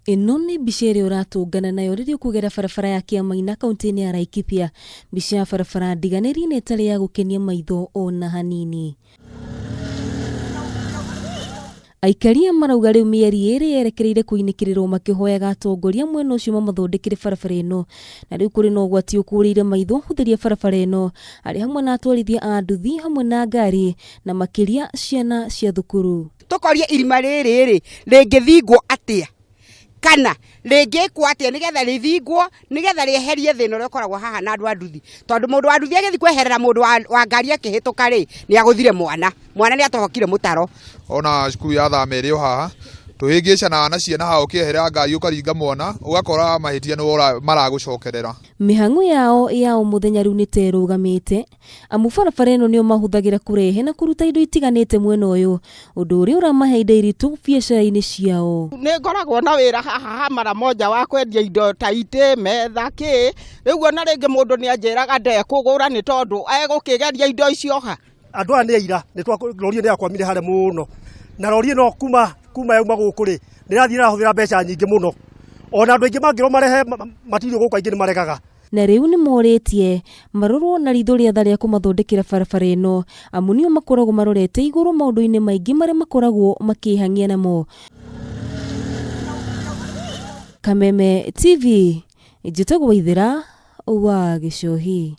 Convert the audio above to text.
Ino nĩ mbica ĩrĩa ũratũngana nayo rĩrĩa ũkũgera barabara ya Kiamaina kaunti-inĩ ya Laikipia. Mbica ya barabara ndiganĩri na ĩtarĩ ya gũkenia maitho ona hanini. Aikari marauga rĩu mĩeri ĩrĩ yerekereire kũinĩkĩrĩrwo makĩhoyaga atongoria mwena ũcio mamathondekere barabara ĩno. Na rĩu kũrĩ na ũgwati ũkũrĩire maitho gũtheria barabara ĩno, arĩ hamwe na atwarithia a nduthi hamwe na ngari na makĩria ciana cia thukuru. Tukoria irima rĩrĩ rĩngĩthingwo atĩa kana rĩngĩkwo atĩa nĩgetha rĩthingwo nĩgetha rĩeherie thĩna ũrĩa ũkoragwo haha na andũ a nduthi, tondũ mũndũ wa nduthi agĩthiĩ kweherera mũndũ wa ngari akĩhĩtũka rĩ nĩ agũthire mwana nĩ atohokire mũtaro. Ona cukuru ya thame ĩrĩ o haha tuhĩngĩcana na ciana hao ũkĩehera ngari ũkaringa mwana ũgakora mahĩtia nĩ maragũcokerera. Mĩhang'o yao mũthenya rĩu nĩterũgamĩte amu barabara ĩno nĩo mahũthagĩra kũrehe na kũruta indo itiganĩte mwena ũyũ, ũndũ ũrĩa ũramahe indo iritũ biacara-inĩ ciao. Nĩ ngoragwo na wĩra haha mara moja wa kwendia indo ta itĩ, metha, kĩ rĩu ona rĩngĩ mũndũ nĩ anjĩraga ndekũgũra nĩ tondũ egũkĩgeria indo icio ha. Andũ aya nĩ aira rori nĩ yakwamire harĩa mũno na rori ĩno kuma yauma gũkũ rĩ nĩrathiĩ ĩrahũthĩra mbeca nyingĩ mũno, ona andũ aingĩ mangĩrwo marehe matirio gũkũ aingĩ nĩ maregaga. Na rĩu nĩ morĩtie marorwo na ritho rĩatha rĩa kũmathondekera barabara ĩno amu nĩo makoragwo marorete igũrũ maũndũ-inĩ maingĩ marĩa makoragwo makĩhang'ia namo. Kameme TV, njĩtagwo Waithĩra wa Gĩcohi.